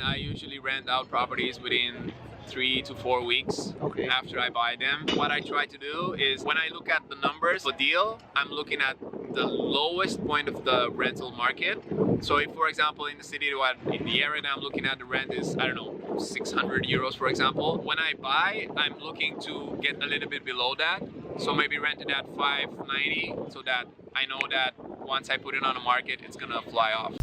And I usually rent out properties within 3 to 4 weeks after I buy them. What I try to do is when I look at the numbers of a deal, I'm looking at the lowest point of the rental market. So if, for example, in the city, in the area that I'm looking at, the rent is, I don't know, 600 euros, for example. When I buy, I'm looking to get a little bit below that. So maybe rent it at 590 so that I know that once I put it on the market, it's gonna fly off.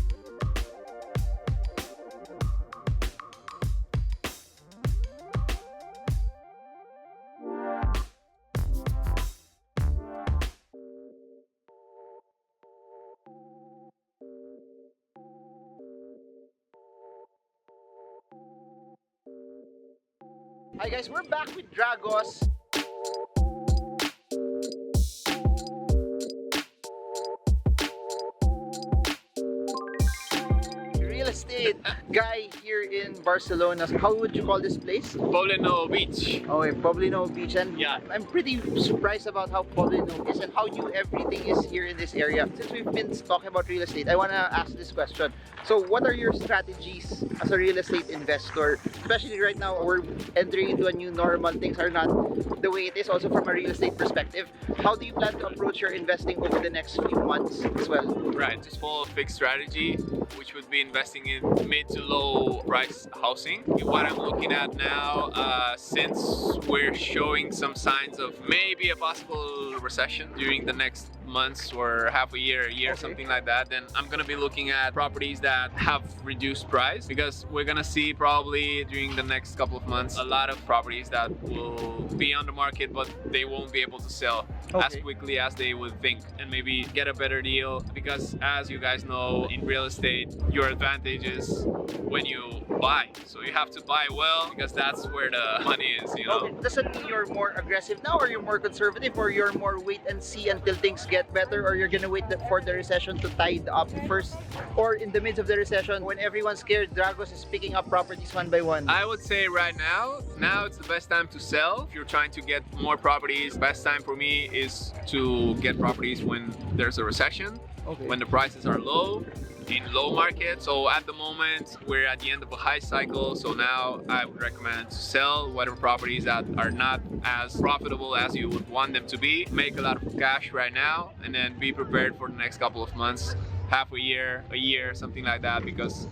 Hi guys, we're back with Dragos. Real estate guy here in Barcelona. How would you call this place? Poblino Beach. Okay, Poblino Beach. And Yeah. I'm pretty surprised about how Poblino is and how new everything is here in this area. Since we've been talking about real estate, I want to ask this question. So what are your strategies as a real estate investor? Especially right now, we're entering into a new normal. Things are not the way it is also from a real estate perspective. How do you plan to approach your investing over the next few months as well? Right, just follow a fixed strategy, which would be investing in mid to low price housing. What I'm looking at now, since we're showing some signs of maybe a possible recession during the next months or half a year, something like that, then I'm gonna be looking at properties that have reduced price, because we're gonna see probably during the next couple of months a lot of properties that will be on the market but they won't be able to sell as quickly as they would think, and maybe get a better deal, because as you guys know, in real estate your advantage is when you buy, so you have to buy well, because that's where the money is, you know. Does it mean you're more aggressive now, or you're more conservative, or you're more wait and see until things get better, or you're gonna wait for the recession to tide up first, or in the midst of the recession when everyone's scared, Dragos is picking up properties one by one? I would say right now it's the best time to sell. If you're trying to get more properties, best time for me is to get properties when there's a recession, when the prices are low, in low market. So at the moment we're at the end of a high cycle, so now I would recommend to sell whatever properties that are not as profitable as you would want them to be. Make a lot of cash right now and then be prepared for the next couple of months, half a year, something like that, because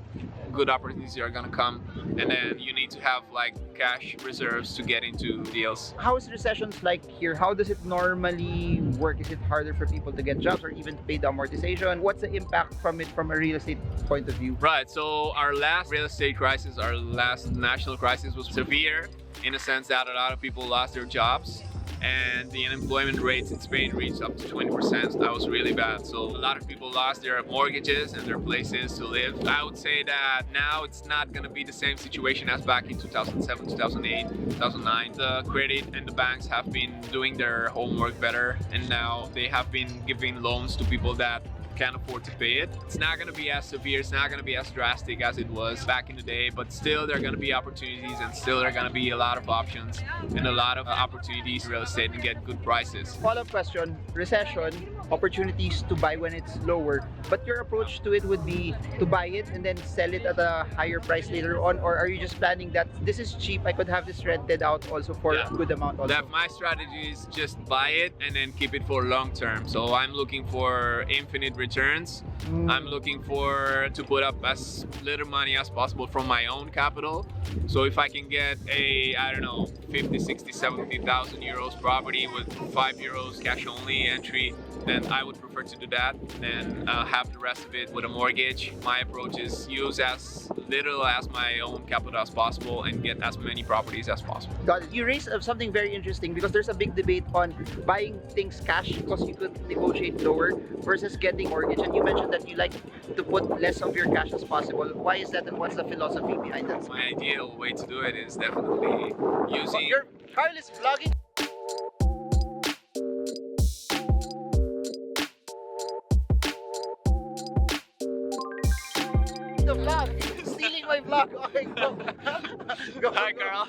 good opportunities are gonna come, and then you need to have like cash reserves to get into deals. How is recessions like here? How does it normally work? Is it harder for people to get jobs or even to pay the amortization? What's the impact from it from a real estate point of view? Right, so our last real estate crisis, our last national crisis, was severe in a sense that a lot of people lost their jobs, and the unemployment rates in Spain reached up to 20%. That was really bad. So a lot of people lost their mortgages and their places to live. I would say that now it's not going to be the same situation as back in 2007, 2008, 2009. The credit and the banks have been doing their homework better, and now they have been giving loans to people that can't afford to pay it. It's not going to be as severe, it's not going to be as drastic as it was back in the day, but still there are going to be opportunities, and still there are going to be a lot of options and a lot of opportunities in real estate and get good prices. Follow-up question, recession, opportunities to buy when it's lower, but your approach to it would be to buy it and then sell it at a higher price later on, or are you just planning that this is cheap, I could have this rented out also for a good amount also? My strategy is just buy it and then keep it for long term. So I'm looking for infinite returns. I'm looking to put up as little money as possible from my own capital. So if I can get a, I don't know, 50, 60, 70,000 euros property with 5 euros cash only entry, then I would prefer to do that and have the rest of it with a mortgage. My approach is use as little as my own capital as possible and get as many properties as possible. Got it. You raised something very interesting, because there's a big debate on buying things cash because you could negotiate lower versus getting mortgage, and you mentioned that you like to put less of your cash as possible. Why is that, and what's the philosophy behind that? My ideal way to do it is definitely using... Carl is vlogging. The vlog, stealing my vlog. Okay, go. Hi, Carl.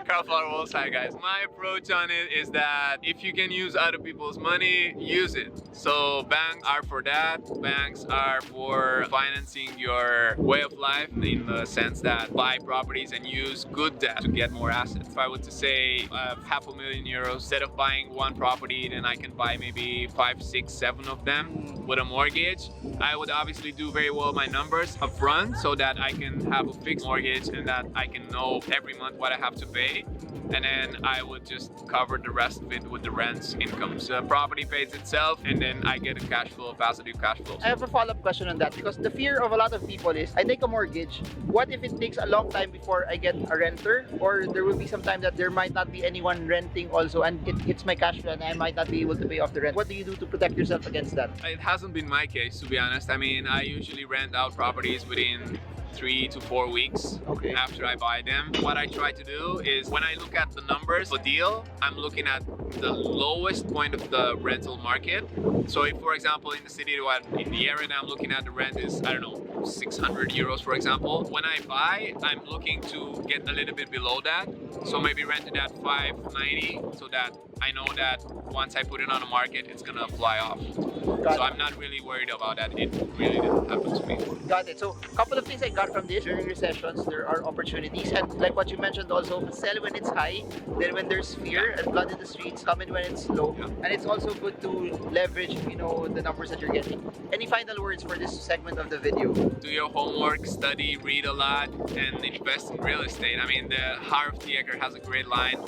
Crowdflower Walls, hi guys. My approach on it is that if you can use other people's money, use it. So banks are for that. Banks are for financing your way of life in the sense that buy properties and use good debt to get more assets. If I were to say €500,000, instead of buying one property, then I can buy maybe 5, 6, 7 of them with a mortgage. I would obviously do very well my numbers up front so that I can have a fixed mortgage and that I can know every month what I have to pay. And then I would just cover the rest of it with the rents income. So the property pays itself and then I get a cash flow, positive cash flow. I have a follow-up question on that because the fear of a lot of people is I take a mortgage. What if it takes a long time before I get a renter? Or there will be some time that there might not be anyone renting also and it hits my cash flow and I might not be able to pay off the rent. What do you do to protect yourself against that? It hasn't been my case, to be honest. I mean, I usually rent out properties within 3 to 4 weeks after I buy them. What I try to do is when I look at the numbers of a deal, I'm looking at the lowest point of the rental market. So if, for example, in the city, in the area that I'm looking at, the rent is, I don't know, €600, for example. When I buy, I'm looking to get a little bit below that. So maybe rent it at $590 so that I know that once I put it on the market, it's gonna fly off. So I'm not really worried about that. It really didn't happen to me. Got it. So a couple of things I got from this. During recessions, there are opportunities. And like what you mentioned also, sell when it's high. Then when there's fear and blood in the streets, come in when it's low. And it's also good to leverage, you know, the numbers that you're getting. Any final words for this segment of the video? Do your homework, study, read a lot, and invest in real estate. I mean, the Harv Tieker has a great line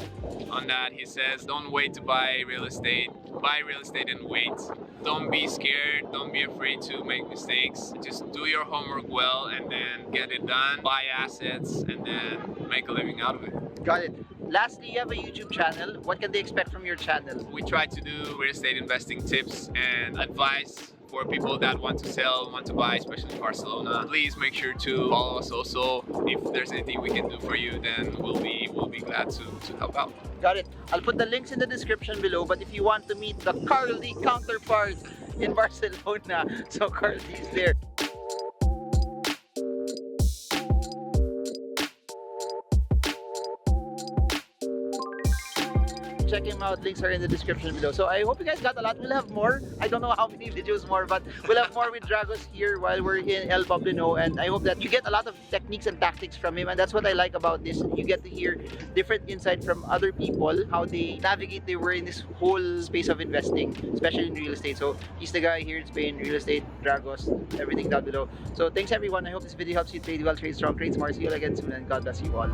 on that. He says, don't wait to buy real estate. Buy real estate and wait. Don't be scared. Don't be afraid to make mistakes. Just do your homework well and then get it done. Buy assets and then make a living out of it. Got it. Lastly, you have a YouTube channel. What can they expect from your channel? We try to do real estate investing tips and advice for people that want to sell, want to buy, especially in Barcelona. Please make sure to follow us also. If there's anything we can do for you, then we'll be glad to help out. Got it. I'll put the links in the description below, but if you want to meet the Carly counterpart in Barcelona, so Carly is there. Check him out, links are in the description below. So I hope you guys got a lot. We'll have more. I don't know how many videos more, but we'll have more with Dragos here while we're in El Poblino, and I hope that you get a lot of techniques and tactics from him, and that's what I like about this. You get to hear different insight from other people, how they navigate their way in this whole space of investing, especially in real estate. So he's the guy here in Spain, real estate, Dragos, everything down below. So thanks everyone. I hope this video helps you trade well, trade strong, trade smart. See you all again soon, and God bless you all.